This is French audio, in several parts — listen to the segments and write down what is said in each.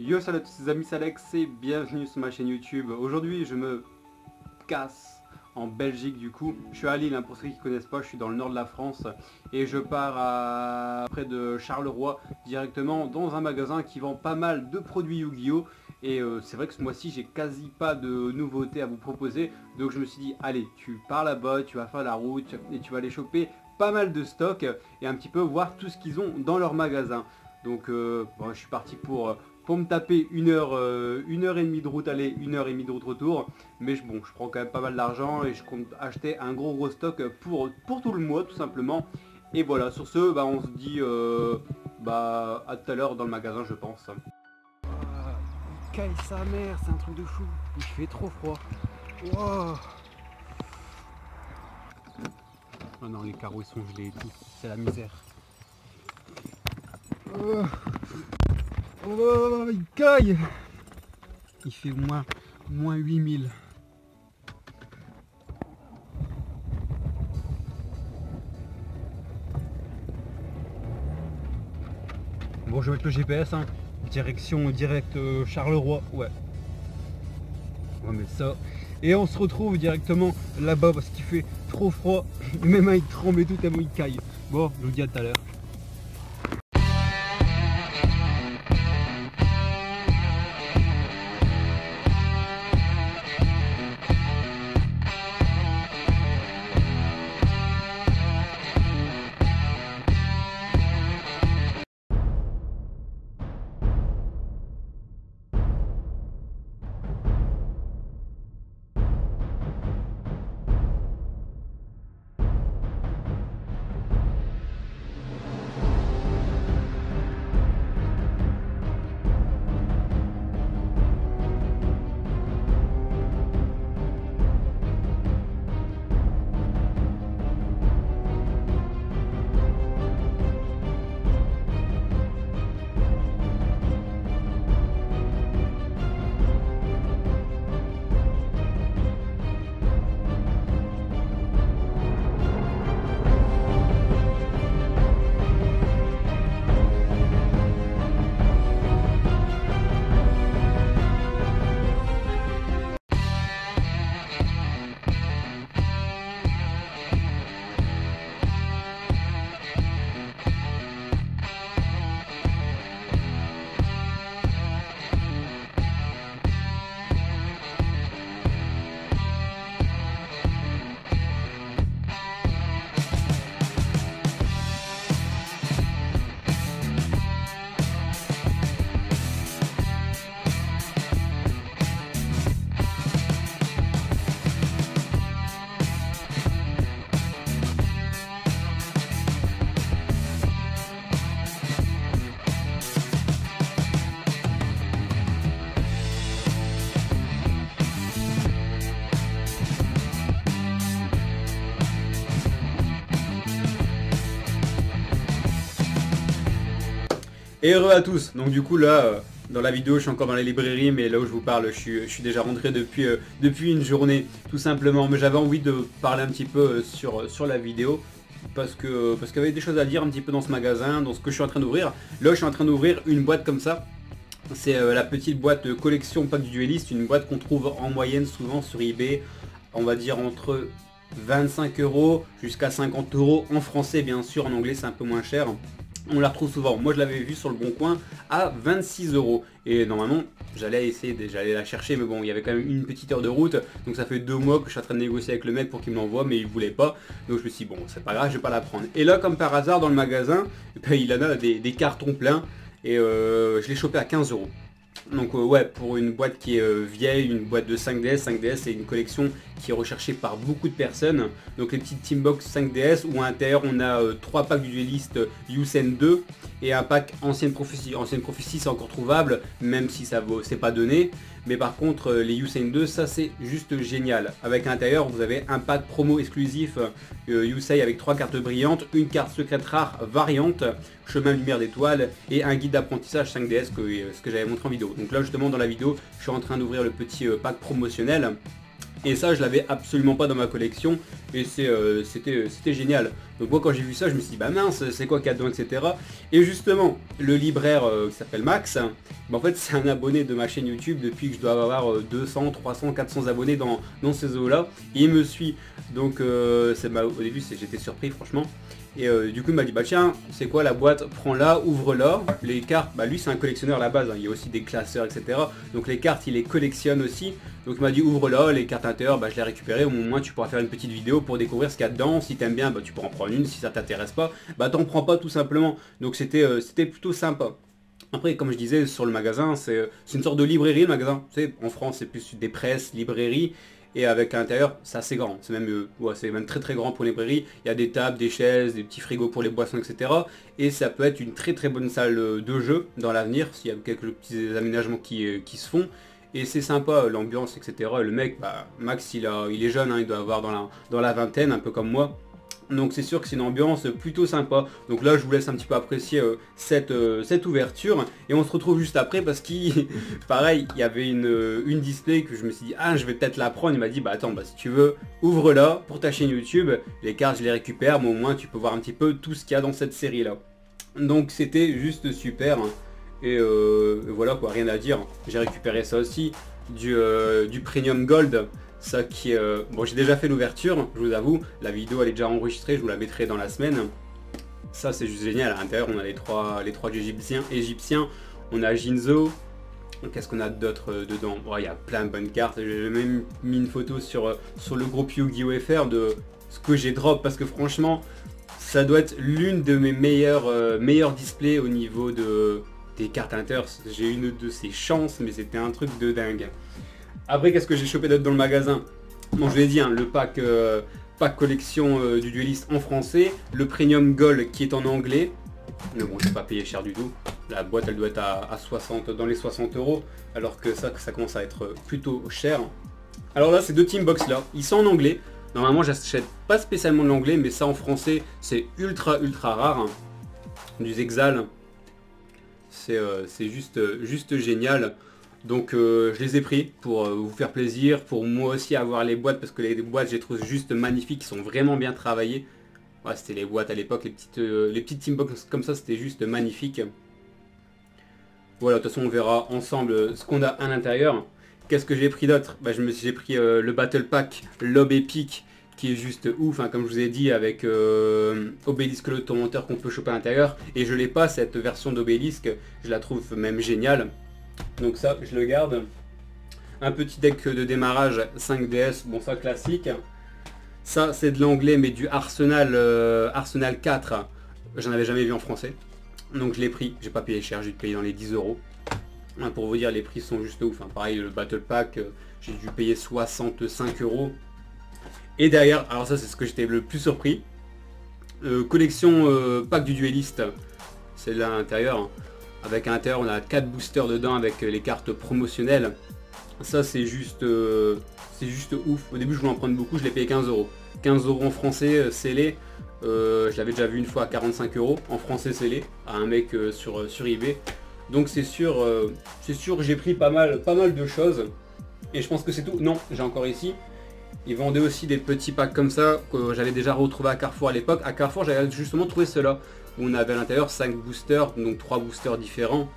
Yo, salut à tous les amis, c'est Alex et bienvenue sur ma chaîne YouTube. Aujourd'hui je me casse en Belgique du coup. Je suis à Lille, pour ceux qui ne connaissent pas, je suis dans le nord de la France. Et je pars près de Charleroi directement dans un magasin qui vend pas mal de produits Yu-Gi-Oh! Et c'est vrai que ce mois-ci j'ai quasi pas de nouveautés à vous proposer. Donc je me suis dit, allez, tu pars là-bas, tu vas faire la route et tu vas aller choper pas mal de stock et un petit peu voir tout ce qu'ils ont dans leur magasin. Donc bon, je suis parti pour me taper une heure et demie de route aller, une heure et demie de route retour. Mais bon, je prends quand même pas mal d'argent et je compte acheter un gros stock pour tout le mois tout simplement. Et voilà, sur ce, on se dit à tout à l'heure dans le magasin je pense. Il caille sa mère, c'est un truc de fou. Il fait trop froid. Wow. Oh non, les carreaux ils sont gelés et tout, c'est la misère. Oh, il caille. Il fait moins 8000. Bon, je vais mettre le GPS, direction directe Charleroi, ouais. On va mettre ça. Et on se retrouve directement là-bas parce qu'il fait trop froid. Mes mains ils tremblent et tout tellement il caille. Bon, je vous dis à tout à l'heure. Et heureux à tous. Donc du coup là, dans la vidéo je suis encore dans les librairies, mais là où je vous parle, je suis déjà rentré depuis une journée tout simplement. Mais j'avais envie de parler un petit peu sur la vidéo parce qu'il y avait des choses à dire un petit peu dans ce magasin, dans ce que je suis en train d'ouvrir. Là je suis en train d'ouvrir une boîte comme ça. C'est la petite boîte de collection pack du dueliste, une boîte qu'on trouve en moyenne souvent sur eBay, on va dire entre 25 € jusqu'à 50 € en français bien sûr, en anglais c'est un peu moins cher. On la retrouve souvent. Moi je l'avais vu sur le Bon Coin à 26 € et normalement j'allais essayer, j'allais la chercher, mais bon il y avait quand même une petite heure de route, donc ça fait 2 mois que je suis en train de négocier avec le mec pour qu'il me l'envoie, mais il voulait pas, donc je me suis dit bon c'est pas grave, je vais pas la prendre. Et là comme par hasard dans le magasin, il en a des cartons pleins et je l'ai chopé à 15 €. Donc ouais, pour une boîte qui est vieille, une boîte de 5DS, 5DS c'est une collection qui est recherchée par beaucoup de personnes. Donc les petites Teambox 5DS où à l'intérieur on a 3 packs du dueliste Yusen 2 et un pack Ancienne Prophétie. Ancienne Prophétie c'est encore trouvable, même si ça vaut, c'est pas donné. Mais par contre les Yusen 2 ça c'est juste génial. Avec à l'intérieur vous avez un pack promo exclusif Yusei avec 3 cartes brillantes, une carte secrète rare variante, chemin lumière d'étoile et un guide d'apprentissage 5DS ce que j'avais montré en vidéo. Donc là justement dans la vidéo je suis en train d'ouvrir le petit pack promotionnel. Et ça, je l'avais absolument pas dans ma collection, et c'était génial. Donc moi, quand j'ai vu ça, je me suis dit, bah mince, c'est quoi qu'il y a dedans, etc. Et justement, le libraire qui s'appelle Max, bah, en fait, c'est un abonné de ma chaîne YouTube depuis que je dois avoir 200, 300, 400 abonnés dans ces eaux-là. Il me suit, donc au début, j'étais surpris, franchement. Et du coup il m'a dit bah tiens c'est quoi la boîte, prends-la, ouvre-la, les cartes, bah lui c'est un collectionneur à la base, hein. Il y a aussi des classeurs etc. Donc les cartes il les collectionne aussi. Donc il m'a dit ouvre-la, les cartes intérieures bah je l'ai récupéré, au moins tu pourras faire une petite vidéo pour découvrir ce qu'il y a dedans, si t'aimes bien bah tu pourras en prendre une, si ça t'intéresse pas, bah t'en prends pas tout simplement. Donc c'était plutôt sympa. Après, comme je disais, sur le magasin, c'est une sorte de librairie, le magasin. Tu sais, en France, c'est plus des presses, librairies. Et avec à l'intérieur, c'est assez grand. C'est même très très grand pour les librairies. Il y a des tables, des chaises, des petits frigos pour les boissons, etc. Et ça peut être une très très bonne salle de jeu dans l'avenir, s'il y a quelques petits aménagements qui se font. Et c'est sympa, l'ambiance, etc. Et le mec, bah, Max, il est jeune, hein, il doit avoir dans la vingtaine, un peu comme moi. Donc c'est sûr que c'est une ambiance plutôt sympa. Donc là je vous laisse un petit peu apprécier cette ouverture. Et on se retrouve juste après parce qu'il pareil, il y avait une display que je me suis dit ah je vais peut-être la prendre. Il m'a dit bah attends bah si tu veux ouvre-la pour ta chaîne YouTube. Les cartes je les récupère mais au moins tu peux voir un petit peu tout ce qu'il y a dans cette série là. Donc c'était juste super. Et voilà quoi, rien à dire. J'ai récupéré ça aussi. Du Premium Gold. Ça qui est... bon j'ai déjà fait l'ouverture, je vous avoue, la vidéo elle est déjà enregistrée, je vous la mettrai dans la semaine. Ça c'est juste génial, à l'intérieur on a les trois égyptiens, on a Jinzo, qu'est-ce qu'on a d'autre dedans? Bon, il y a plein de bonnes cartes, j'ai même mis une photo sur le groupe Yu-Gi-Oh! FR de ce que j'ai drop, parce que franchement, ça doit être l'une de mes meilleurs displays au niveau des cartes inter. J'ai une de ces chances, mais c'était un truc de dingue. Après, qu'est-ce que j'ai chopé d'autre dans le magasin? Bon, je l'ai dit, hein, le pack collection du dueliste en français, le Premium Gold qui est en anglais. Mais bon, je n'ai pas payé cher du tout. La boîte, elle doit être à 60, dans les 60 €, alors que ça commence à être plutôt cher. Alors là, ces deux team box là, ils sont en anglais. Normalement, j'achète pas spécialement de l'anglais, mais ça en français, c'est ultra rare. Du Zexal, c'est juste génial. Donc je les ai pris pour vous faire plaisir, pour moi aussi avoir les boîtes, parce que les boîtes je les trouve juste magnifiques, ils sont vraiment bien travaillées. Ouais, c'était les boîtes à l'époque, les petites teambox comme ça, c'était juste magnifique. Voilà, de toute façon on verra ensemble ce qu'on a à l'intérieur. Qu'est-ce que j'ai pris d'autre? Bah, j'ai pris le Battle Pack Lob Epic, qui est juste ouf, hein, comme je vous ai dit, avec Obélisque le tourmenteur qu'on peut choper à l'intérieur. Et je l'ai pas, cette version d'Obélisque, je la trouve même géniale. Donc ça, je le garde. Un petit deck de démarrage 5DS, bon ça classique. Ça c'est de l'anglais mais du Arsenal, Arsenal 4. J'en avais jamais vu en français. Donc je l'ai pris, j'ai pas payé cher, j'ai payé dans les 10 €. Pour vous dire, les prix sont juste ouf. Hein. Pareil, le Battle Pack, j'ai dû payer 65 €. Et derrière, alors ça c'est ce que j'étais le plus surpris. Collection pack du dueliste, c'est là à l'intérieur. Avec à l'intérieur on a 4 boosters dedans avec les cartes promotionnelles. Ça c'est juste ouf. Au début je voulais en prendre beaucoup, je l'ai payé 15 €. 15 € en français scellé. Je l'avais déjà vu une fois à 45 € en français scellé à un mec sur eBay. Donc c'est sûr que j'ai pris pas mal de choses. Et je pense que c'est tout. Non, j'ai encore ici. Ils vendaient aussi des petits packs comme ça que j'avais déjà retrouvé à Carrefour à l'époque. À Carrefour j'avais justement trouvé cela. Où on avait à l'intérieur 5 boosters, donc 3 boosters différents.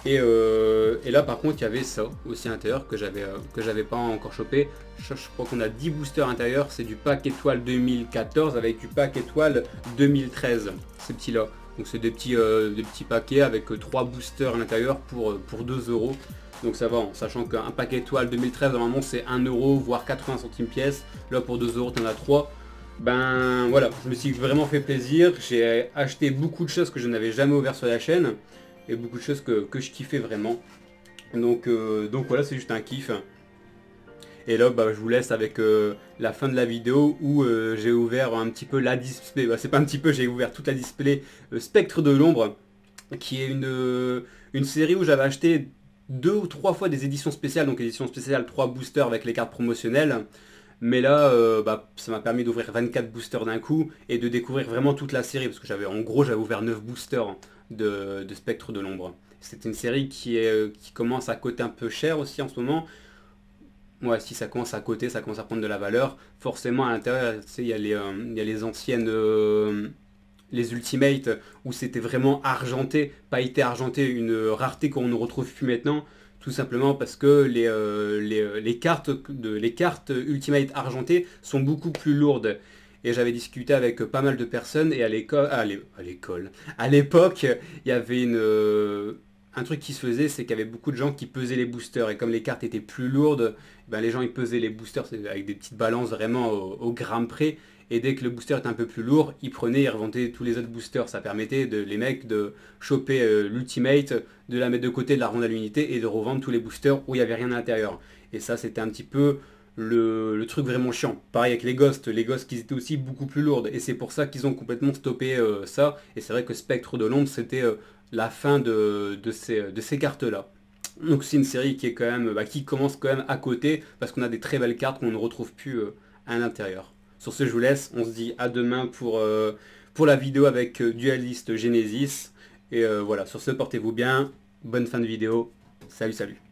Et là par contre il y avait ça aussi à l'intérieur que j'avais pas encore chopé. Je crois qu'on a 10 boosters à l'intérieur, c'est du pack étoile 2014 avec du pack étoile 2013, ces petits là. Donc c'est des petits paquets avec 3 boosters à l'intérieur pour 2 €. Donc ça va, en sachant qu'un pack étoile 2013 normalement c'est 1 € voire 80 centimes pièce. Là pour 2 € t'en as 3. Ben voilà, je me suis vraiment fait plaisir. J'ai acheté beaucoup de choses que je n'avais jamais ouvert sur la chaîne. Et beaucoup de choses que je kiffais vraiment. Donc voilà, c'est juste un kiff. Et là bah, je vous laisse avec la fin de la vidéo où j'ai ouvert un petit peu la display. Bah, c'est pas un petit peu, j'ai ouvert toute la display Spectre de l'ombre. Qui est une série où j'avais acheté 2 ou 3 fois des éditions spéciales. Donc édition spéciale 3 boosters avec les cartes promotionnelles. Mais là, bah, ça m'a permis d'ouvrir 24 boosters d'un coup et de découvrir vraiment toute la série. Parce que j'avais ouvert 9 boosters de Spectre de l'ombre. C'est une série qui commence à coûter un peu cher aussi en ce moment. Ouais, si ça commence à coter, ça commence à prendre de la valeur, forcément à l'intérieur, tu sais, il y a les anciennes, les Ultimate, où c'était vraiment argenté, pas été argenté, une rareté qu'on ne retrouve plus maintenant, tout simplement parce que les cartes Ultimate argentées sont beaucoup plus lourdes. Et j'avais discuté avec pas mal de personnes, et à l'école, à l'époque, il y avait un truc qui se faisait, c'est qu'il y avait beaucoup de gens qui pesaient les boosters, et comme les cartes étaient plus lourdes, ben les gens ils pesaient les boosters avec des petites balances vraiment au gramme près, et dès que le booster était un peu plus lourd, ils prenaient et revendaient tous les autres boosters. Ça permettait les mecs de choper l'ultimate, de la mettre de côté, de la revendre à l'unité et de revendre tous les boosters où il n'y avait rien à l'intérieur. Et ça c'était un petit peu le truc vraiment chiant. Pareil avec les ghosts qui étaient aussi beaucoup plus lourdes. Et c'est pour ça qu'ils ont complètement stoppé ça. Et c'est vrai que Spectre de l'Ombre c'était la fin de ces cartes-là. Donc c'est une série qui est quand même, qui commence quand même à côté parce qu'on a des très belles cartes qu'on ne retrouve plus à l'intérieur. Sur ce, je vous laisse. On se dit à demain pour la vidéo avec Dualist Genesis. Et voilà, sur ce, portez-vous bien. Bonne fin de vidéo. Salut, salut.